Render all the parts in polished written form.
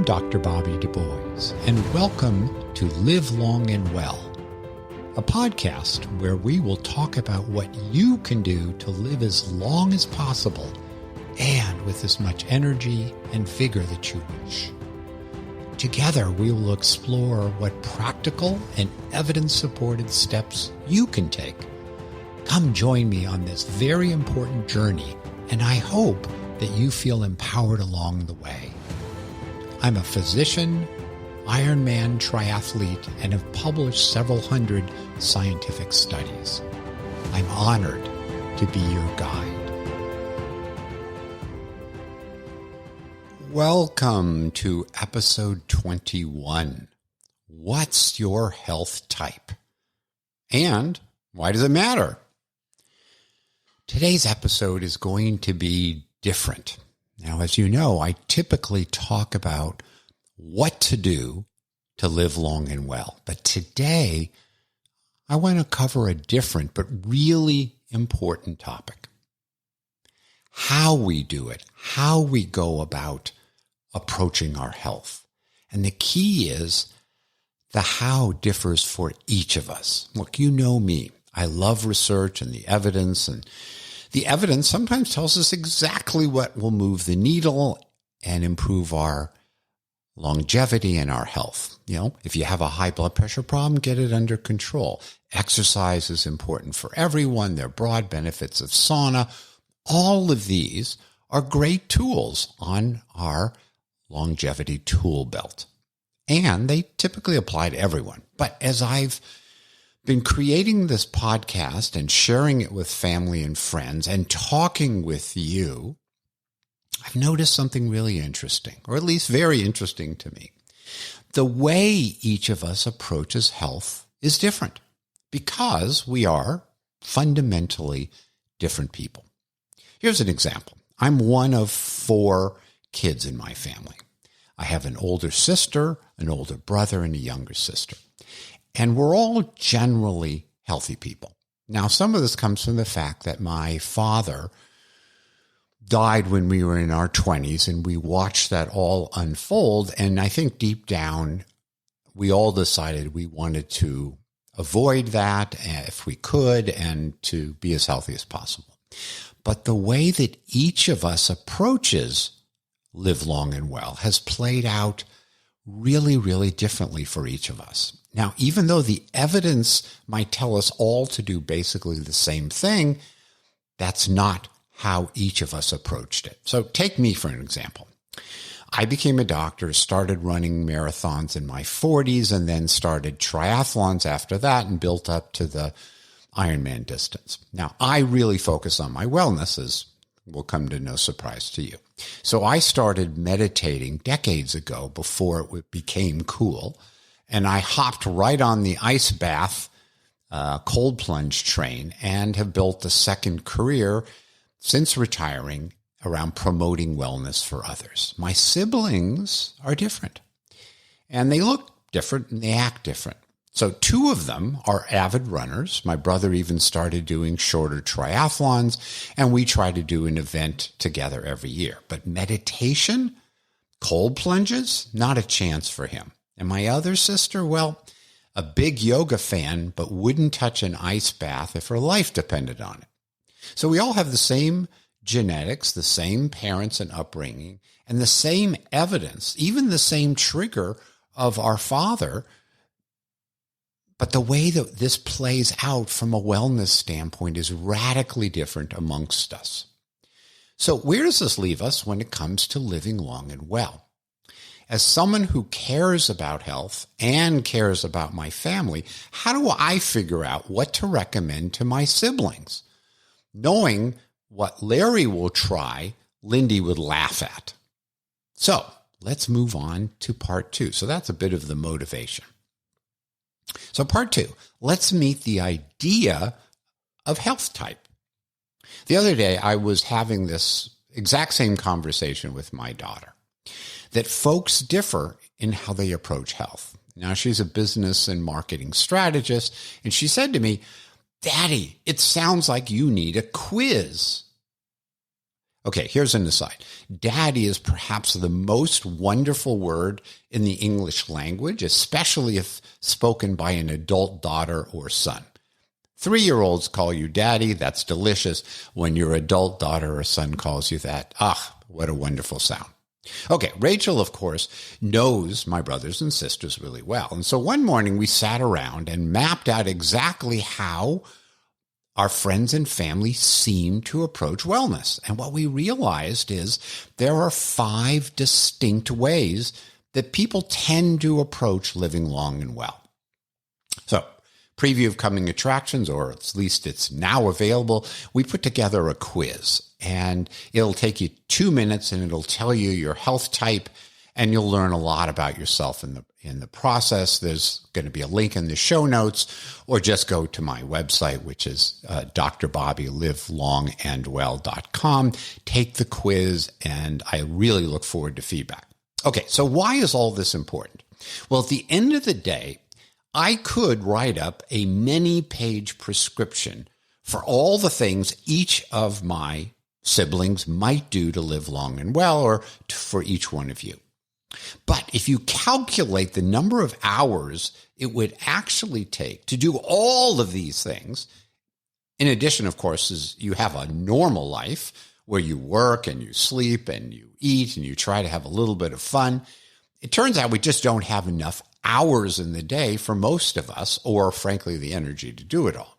I'm Dr. Bobby Du Bois, and welcome to Live Long and Well, a podcast where we will talk about what you can do to live as long as possible and with as much energy and vigor that you wish. Together, we will explore what practical and evidence-supported steps you can take. Come join me on this very important journey, and I hope that you feel empowered along the way. I'm a physician, Ironman triathlete, and have published several hundred scientific studies. I'm honored to be your guide. Welcome to episode 21. What's your health type? And why does it matter? Today's episode is going to be different. Now, as you know, I typically talk about what to do to live long and well. But today, I want to cover a different but really important topic. How we do it, how we go about approaching our health. And the key is the how differs for each of us. Look, you know me. I love research and the evidence sometimes tells us exactly what will move the needle and improve our longevity and our health. You know, if you have a high blood pressure problem, get it under control. Exercise is important for everyone. There are broad benefits of sauna. All of these are great tools on our longevity tool belt. And they typically apply to everyone. But as I've been creating this podcast and sharing it with family and friends and talking with you, I've noticed something really interesting, or at least very interesting to me. The way each of us approaches health is different because we are fundamentally different people. Here's an example. I'm one of 4 kids in my family. I have an older sister, an older brother, and a younger sister. And we're all generally healthy people. Now, some of this comes from the fact that my father died when we were in our 20s, and we watched that all unfold. And I think deep down, we all decided we wanted to avoid that if we could and to be as healthy as possible. But the way that each of us approaches live long and well has played out really, really differently for each of us. Now, even though the evidence might tell us all to do basically the same thing, that's not how each of us approached it. So take me for an example. I became a doctor, started running marathons in my 40s, and then started triathlons after that and built up to the Ironman distance. Now, I really focus on my wellness, as will come to no surprise to you. So I started meditating decades ago before it became cool. And I hopped right on the ice bath, cold plunge train and have built a second career since retiring around promoting wellness for others. My siblings are different, and they look different and they act different. So 2 of them are avid runners. My brother even started doing shorter triathlons, and we try to do an event together every year. But meditation, cold plunges, not a chance for him. And my other sister, well, a big yoga fan, but wouldn't touch an ice bath if her life depended on it. So we all have the same genetics, the same parents and upbringing, and the same evidence, even the same trigger of our father. But the way that this plays out from a wellness standpoint is radically different amongst us. So where does this leave us when it comes to living long and well? As someone who cares about health and cares about my family, how do I figure out what to recommend to my siblings? Knowing what Larry will try, Lindy would laugh at. So let's move on to part 2. So that's a bit of the motivation. So part 2, let's meet the idea of health type. The other day, I was having this exact same conversation with my daughter, that folks differ in how they approach health. Now, she's a business and marketing strategist, and she said to me, "Daddy, it sounds like you need a quiz." Okay, here's an aside. Daddy is perhaps the most wonderful word in the English language, especially if spoken by an adult daughter or son. 3-year-olds call you daddy. That's delicious. When your adult daughter or son calls you that, what a wonderful sound. Okay, Rachel, of course, knows my brothers and sisters really well. And so one morning we sat around and mapped out exactly how our friends and family seem to approach wellness. And what we realized is there are 5 distinct ways that people tend to approach living long and well. So, preview of coming attractions, or at least it's now available, we put together a quiz. And it'll take you 2 minutes, and it'll tell you your health type, and you'll learn a lot about yourself in the process. There's going to be a link in the show notes, or just go to my website, which is drbobbylivelongandwell.com. Take the quiz, and I really look forward to feedback. Okay, so why is all this important? Well, at the end of the day, I could write up a many-page prescription for all the things each of my siblings might do to live long and well, or for each one of you. But if you calculate the number of hours it would actually take to do all of these things, in addition, of course, is you have a normal life where you work and you sleep and you eat and you try to have a little bit of fun, it turns out we just don't have enough hours in the day for most of us, or frankly, the energy to do it all.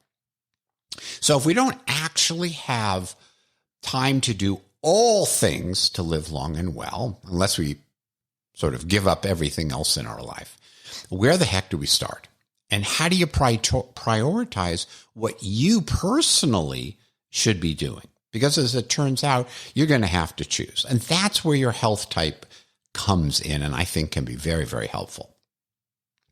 So if we don't actually have time to do all things to live long and well, unless we sort of give up everything else in our life, where the heck do we start? And how do you prioritize what you personally should be doing? Because as it turns out, you're going to have to choose. And that's where your health type comes in, and I think can be very, very helpful.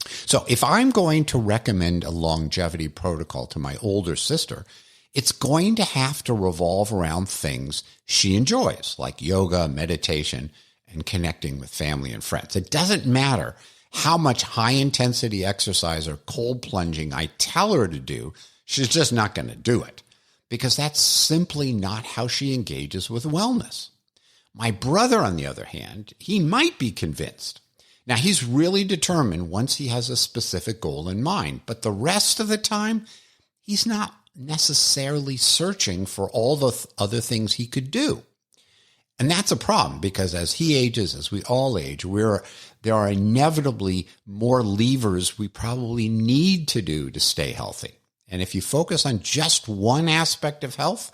So if I'm going to recommend a longevity protocol to my older sister, it's going to have to revolve around things she enjoys, like yoga, meditation, and connecting with family and friends. It doesn't matter how much high-intensity exercise or cold plunging I tell her to do, she's just not going to do it, because that's simply not how she engages with wellness. My brother, on the other hand, he might be convinced. Now, he's really determined once he has a specific goal in mind, but the rest of the time, he's not necessarily searching for all the other things he could do. And that's a problem, because as he ages, as we all age, there are inevitably more levers we probably need to do to stay healthy. And if you focus on just one aspect of health,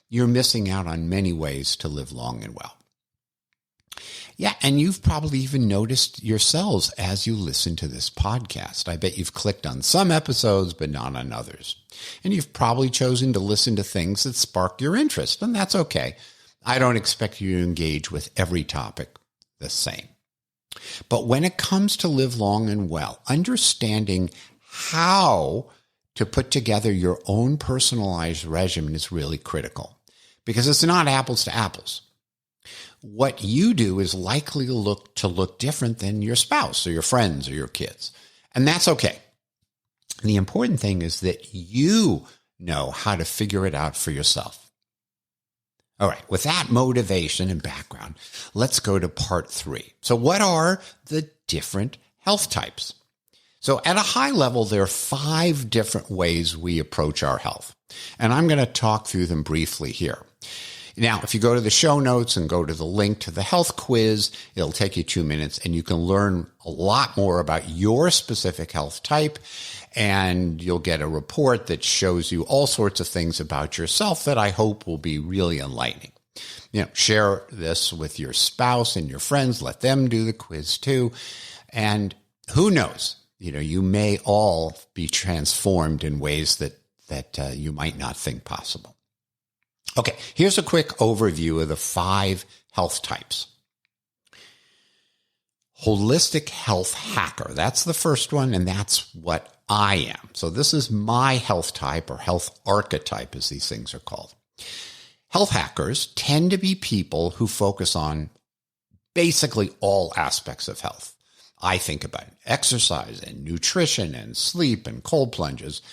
you're missing out on many ways to live long and well. Yeah, and you've probably even noticed yourselves as you listen to this podcast. I bet you've clicked on some episodes, but not on others. And you've probably chosen to listen to things that spark your interest, and that's okay. I don't expect you to engage with every topic the same. But when it comes to live long and well, understanding how to put together your own personalized regimen is really critical, because it's not apples to apples. What you do is likely to look different than your spouse or your friends or your kids. And that's okay. And the important thing is that you know how to figure it out for yourself. All right, with that motivation and background, let's go to part 3. So what are the different health types? So at a high level, there are 5 different ways we approach our health. And I'm going to talk through them briefly here. Now, if you go to the show notes and go to the link to the health quiz, it'll take you 2 minutes, and you can learn a lot more about your specific health type, and you'll get a report that shows you all sorts of things about yourself that I hope will be really enlightening. Share this with your spouse and your friends. Let them do the quiz too. And who knows, you may all be transformed in ways that you might not think possible. Okay, here's a quick overview of the 5 health types. Holistic health hacker. That's the first one, and that's what I am. So this is my health type, or health archetype, as these things are called. Health hackers tend to be people who focus on basically all aspects of health. I think about exercise and nutrition and sleep and cold plunges.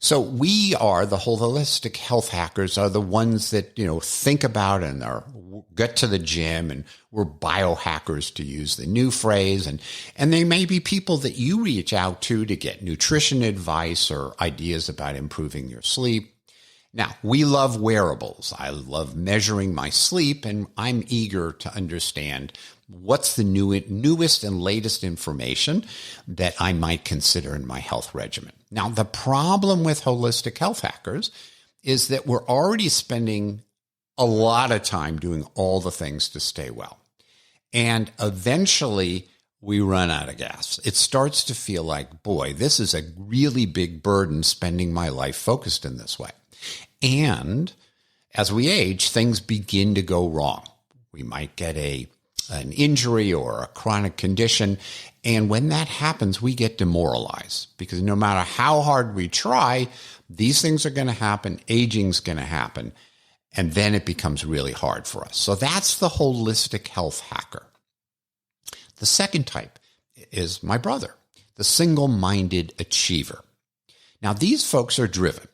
So we are the whole holistic health hackers are the ones that, think about and get to the gym, and we're biohackers, to use the new phrase. And they may be people that you reach out to get nutrition advice or ideas about improving your sleep. Now, we love wearables. I love measuring my sleep, and I'm eager to understand what's the newest and latest information that I might consider in my health regimen. Now, the problem with holistic health hackers is that we're already spending a lot of time doing all the things to stay well. And eventually we run out of gas. It starts to feel like, boy, this is a really big burden spending my life focused in this way. And as we age, things begin to go wrong. We might get an injury or a chronic condition. And when that happens, we get demoralized, because no matter how hard we try, these things are going to happen. Aging's going to happen. And then it becomes really hard for us. So that's the holistic health hacker. The second type is my brother, the single-minded achiever. Now, these folks are driven,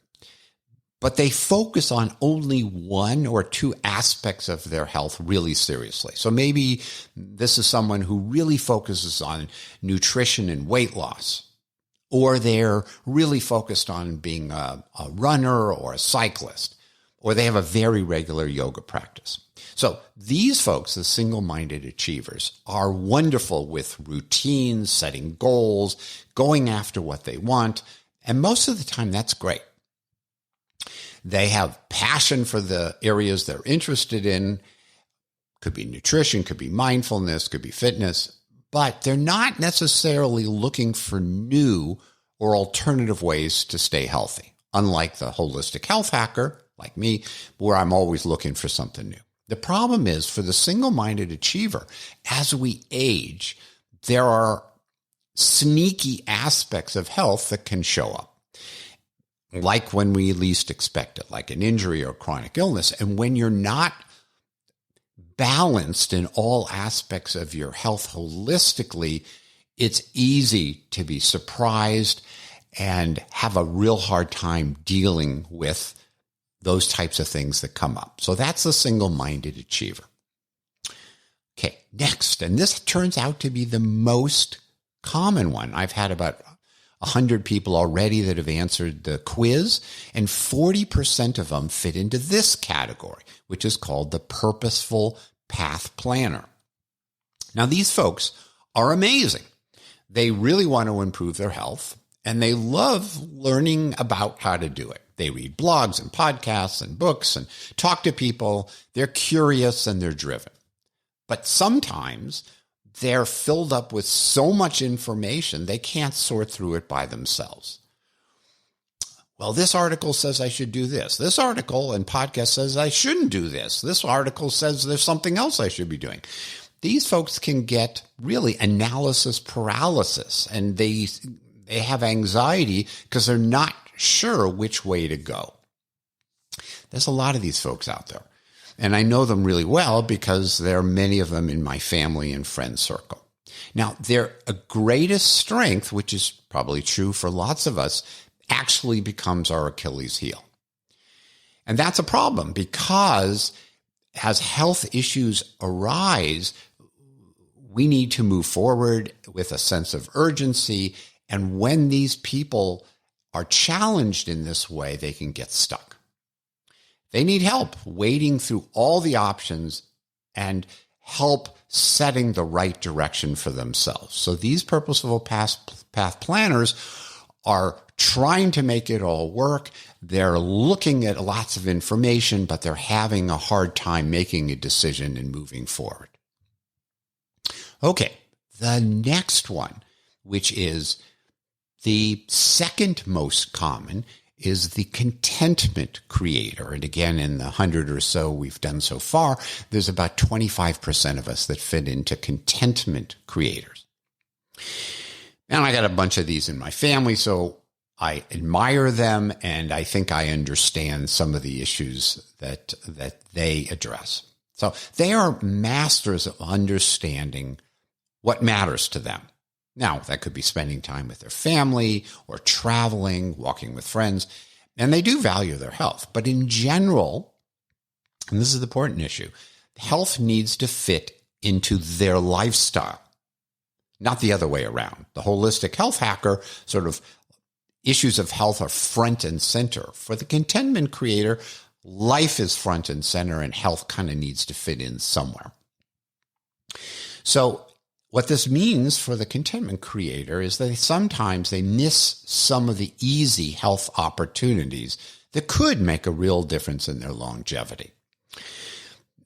but they focus on only one or two aspects of their health really seriously. So maybe this is someone who really focuses on nutrition and weight loss, or they're really focused on being a runner or a cyclist, or they have a very regular yoga practice. So these folks, the single-minded achievers, are wonderful with routines, setting goals, going after what they want, and most of the time that's great. They have passion for the areas they're interested in. Could be nutrition, could be mindfulness, could be fitness, but they're not necessarily looking for new or alternative ways to stay healthy, unlike the holistic health hacker, like me, where I'm always looking for something new. The problem is, for the single-minded achiever, as we age, there are sneaky aspects of health that can show up, like when we least expect it, like an injury or chronic illness. And when you're not balanced in all aspects of your health holistically, it's easy to be surprised and have a real hard time dealing with those types of things that come up. So that's the single-minded achiever. Okay, next, and this turns out to be the most common one. I've had about 100 people already that have answered the quiz, and 40% of them fit into this category, which is called the purposeful path planner. Now, these folks are amazing. They really want to improve their health, and they love learning about how to do it. They read blogs and podcasts and books and talk to people. They're curious and they're driven. But sometimes they're filled up with so much information, they can't sort through it by themselves. Well, this article says I should do this. This article and podcast says I shouldn't do this. This article says there's something else I should be doing. These folks can get really analysis paralysis, and they have anxiety because they're not sure which way to go. There's a lot of these folks out there, and I know them really well because there are many of them in my family and friend circle. Now, their greatest strength, which is probably true for lots of us, actually becomes our Achilles heel. And that's a problem, because as health issues arise, we need to move forward with a sense of urgency. And when these people are challenged in this way, they can get stuck. They need help wading through all the options and help setting the right direction for themselves. So these purposeful path planners are trying to make it all work. They're looking at lots of information, but they're having a hard time making a decision and moving forward. Okay, the next one, which is the second most common, is the contentment creator. And again, in the 100 or so we've done so far, there's about 25% of us that fit into contentment creators. And I got a bunch of these in my family, so I admire them, and I think I understand some of the issues that they address. So they are masters of understanding what matters to them. Now, that could be spending time with their family or traveling, walking with friends, and they do value their health. But in general, and this is the important issue, health needs to fit into their lifestyle, not the other way around. The holistic health hacker sort of issues of health are front and center. For the contentment creator, life is front and center and health kind of needs to fit in somewhere. So what this means for the contentment creator is that sometimes they miss some of the easy health opportunities that could make a real difference in their longevity.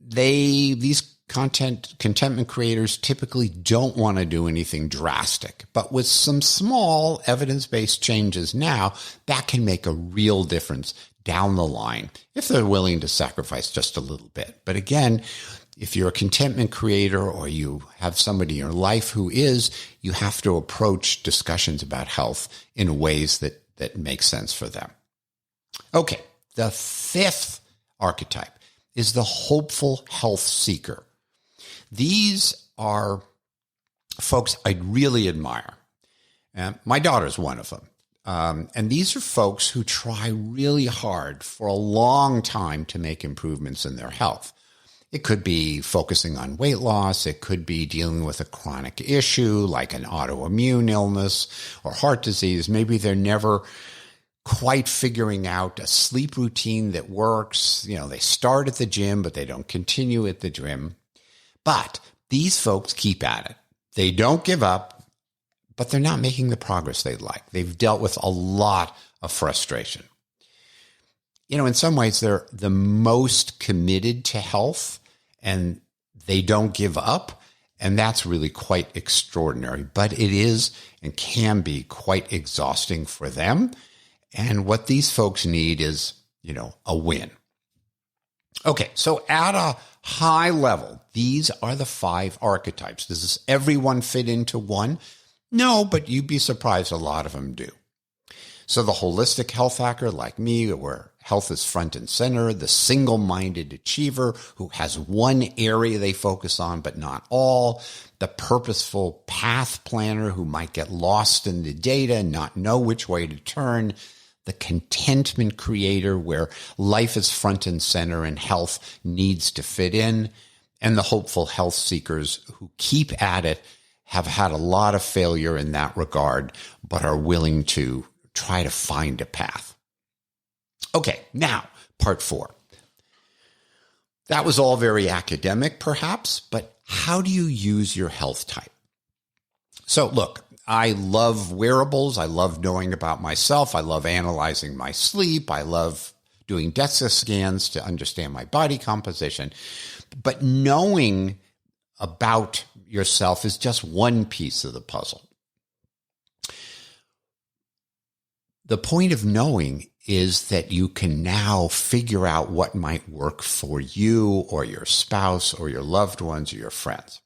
These contentment creators typically don't want to do anything drastic, but with some small evidence-based changes now, that can make a real difference down the line if they're willing to sacrifice just a little bit. But again, if you're a contentment creator or you have somebody in your life who is, you have to approach discussions about health in ways that make sense for them. Okay, the fifth archetype is the hopeful health seeker. These are folks I really admire. My daughter's one of them. And these are folks who try really hard for a long time to make improvements in their health. It could be focusing on weight loss. It could be dealing with a chronic issue like an autoimmune illness or heart disease. Maybe they're never quite figuring out a sleep routine that works. You know, they start at the gym, but they don't continue at the gym. But these folks keep at it. They don't give up, but they're not making the progress they'd like. They've dealt with a lot of frustration. You know, in some ways, they're the most committed to health, and they don't give up. And that's really quite extraordinary. But it is and can be quite exhausting for them. And what these folks need is, you know, a win. Okay, so at a high level, these are the 5 archetypes. Does everyone fit into one? No, but you'd be surprised a lot of them do. So the holistic health hacker like me, where health is front and center, the single-minded achiever who has one area they focus on but not all, the purposeful path planner who might get lost in the data and not know which way to turn, the contentment creator where life is front and center and health needs to fit in, and the hopeful health seekers who keep at it, have had a lot of failure in that regard, but are willing to try to find a path. Okay, now, part 4. That was all very academic, perhaps, but how do you use your health type? So look, I love wearables. I love knowing about myself. I love analyzing my sleep. I love doing DEXA scans to understand my body composition. But knowing about yourself is just one piece of the puzzle. The point of knowing is that you can now figure out what might work for you or your spouse or your loved ones or your friends.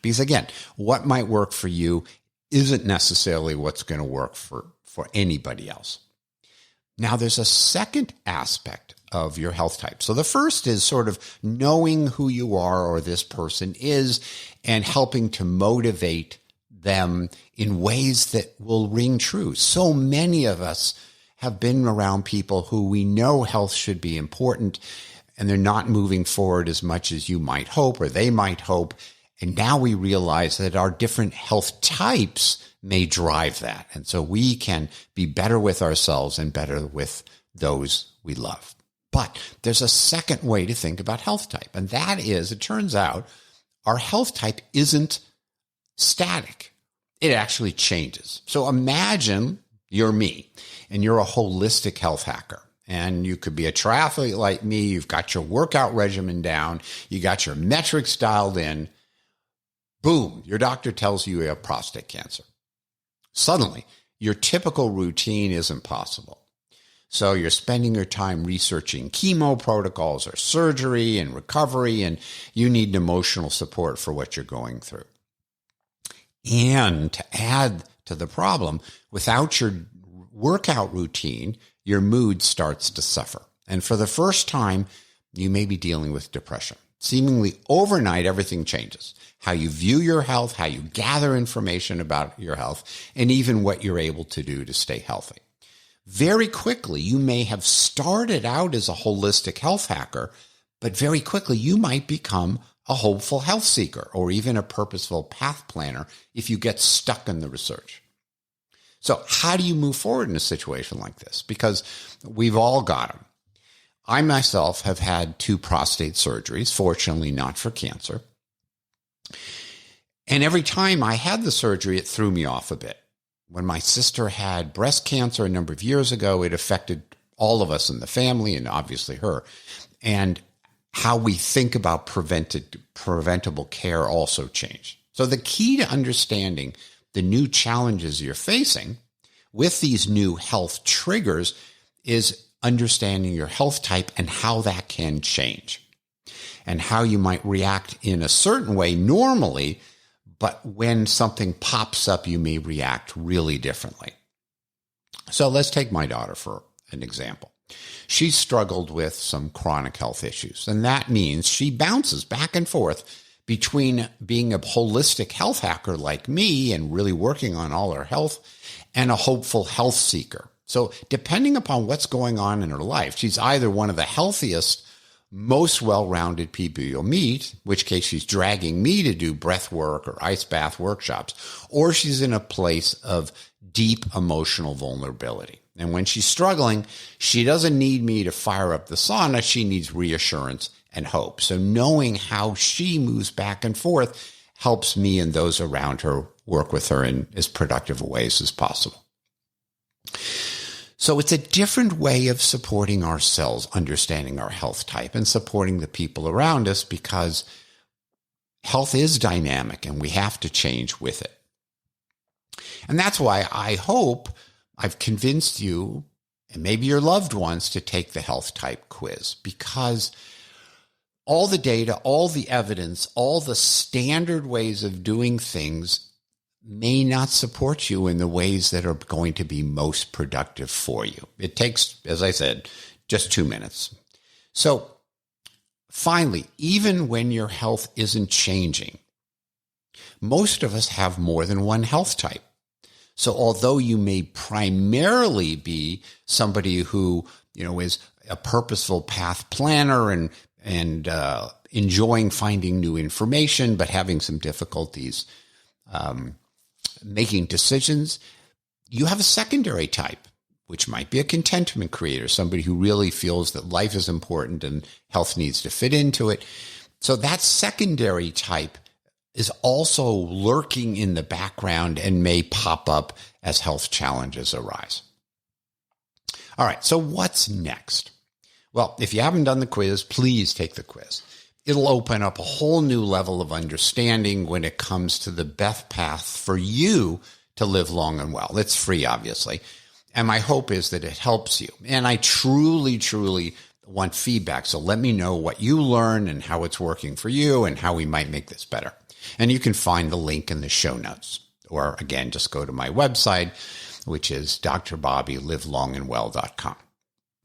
Because again, what might work for you isn't necessarily what's going to work for anybody else. Now, there's a second aspect of your health type. So the first is sort of knowing who you are or this person is and helping to motivate them in ways that will ring true. So many of us have been around people who we know health should be important, and they're not moving forward as much as you might hope or they might hope. And now we realize that our different health types may drive that. And so we can be better with ourselves and better with those we love. But there's a second way to think about health type. And that is, it turns out, our health type isn't static. It actually changes. So imagine you're me and you're a holistic health hacker. And you could be a triathlete like me. You've got your workout regimen down. You got your metrics dialed in. Boom, your doctor tells you have prostate cancer. Suddenly, your typical routine isn't possible. So you're spending your time researching chemo protocols or surgery and recovery, and you need emotional support for what you're going through. And to add to the problem, without your workout routine, your mood starts to suffer. And for the first time, you may be dealing with depression. Seemingly overnight, everything changes. How you view your health, how you gather information about your health, and even what you're able to do to stay healthy. Very quickly, you may have started out as a holistic health hacker, but very quickly you might become a hopeful health seeker or even a purposeful path planner if you get stuck in the research. So how do you move forward in a situation like this? Because we've all got them. I myself have had 2 prostate surgeries, fortunately not for cancer. And every time I had the surgery, it threw me off a bit. When my sister had breast cancer a number of years ago, it affected all of us in the family and obviously her. And how we think about preventable care also changed. So the key to understanding the new challenges you're facing with these new health triggers is understanding your health type and how that can change and how you might react in a certain way normally, but when something pops up, you may react really differently. So let's take my daughter for an example. She struggled with some chronic health issues, and that means she bounces back and forth between being a holistic health hacker like me and really working on all her health and a hopeful health seeker. So depending upon what's going on in her life, she's either one of the healthiest, most well-rounded people you'll meet, in which case she's dragging me to do breath work or ice bath workshops, or she's in a place of deep emotional vulnerability. And when she's struggling, she doesn't need me to fire up the sauna. She needs reassurance and hope. So knowing how she moves back and forth helps me and those around her work with her in as productive ways as possible. So it's a different way of supporting ourselves, understanding our health type, and supporting the people around us, because health is dynamic and we have to change with it. And that's why I hope I've convinced you and maybe your loved ones to take the health type quiz, because all the data, all the evidence, all the standard ways of doing things may not support you in the ways that are going to be most productive for you. It takes, as I said, just 2 minutes. So finally, even when your health isn't changing, most of us have more than one health type. So although you may primarily be somebody who, is a purposeful path planner and enjoying finding new information, but having some difficulties making decisions, you have a secondary type, which might be a contentment creator, somebody who really feels that life is important and health needs to fit into it. So that secondary type is also lurking in the background and may pop up as health challenges arise. All right, so what's next? Well, if you haven't done the quiz, please take the quiz. It'll open up a whole new level of understanding when it comes to the best path for you to live long and well. It's free, obviously. And my hope is that it helps you. And I truly, truly want feedback. So let me know what you learn and how it's working for you and how we might make this better. And you can find the link in the show notes. Or again, just go to my website, which is drbobbylivelongandwell.com.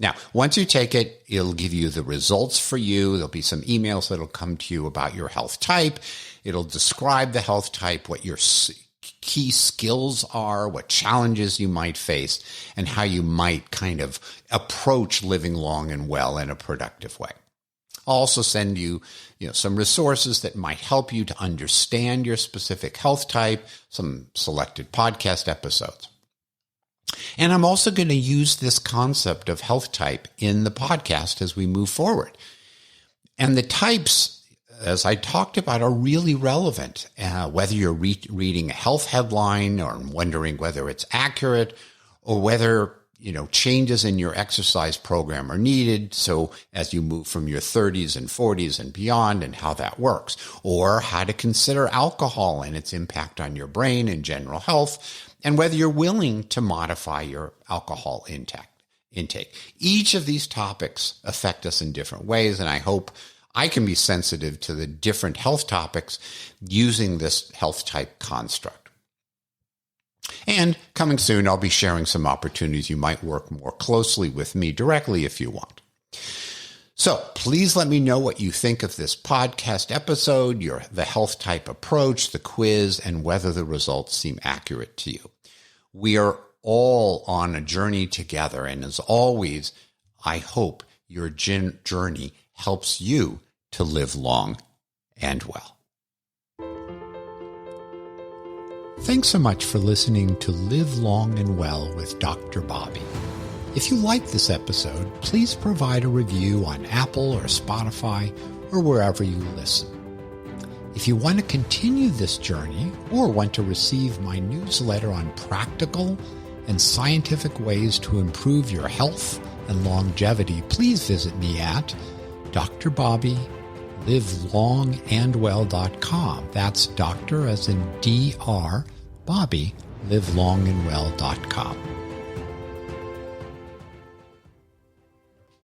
Now, once you take it, it'll give you the results for you. There'll be some emails that'll come to you about your health type. It'll describe the health type, what your key skills are, what challenges you might face, and how you might kind of approach living long and well in a productive way. I'll also send you, some resources that might help you to understand your specific health type, some selected podcast episodes. And I'm also going to use this concept of health type in the podcast as we move forward. And the types, as I talked about, are really relevant. Whether you're reading a health headline or wondering whether it's accurate, or whether, changes in your exercise program are needed. So as you move from your 30s and 40s and beyond, and how that works, or how to consider alcohol and its impact on your brain and general health, and whether you're willing to modify your alcohol intake. Each of these topics affect us in different ways, and I hope I can be sensitive to the different health topics using this health type construct. And coming soon, I'll be sharing some opportunities you might work more closely with me directly if you want. So please let me know what you think of this podcast episode, the health type approach, the quiz, and whether the results seem accurate to you. We are all on a journey together. And as always, I hope your journey helps you to live long and well. Thanks so much for listening to Live Long and Well with Dr. Bobby. If you like this episode, please provide a review on Apple or Spotify or wherever you listen. If you want to continue this journey or want to receive my newsletter on practical and scientific ways to improve your health and longevity, please visit me at drbobbylivellongandwell.com. That's doctor as in DR, Bobby, livelongandwell.com.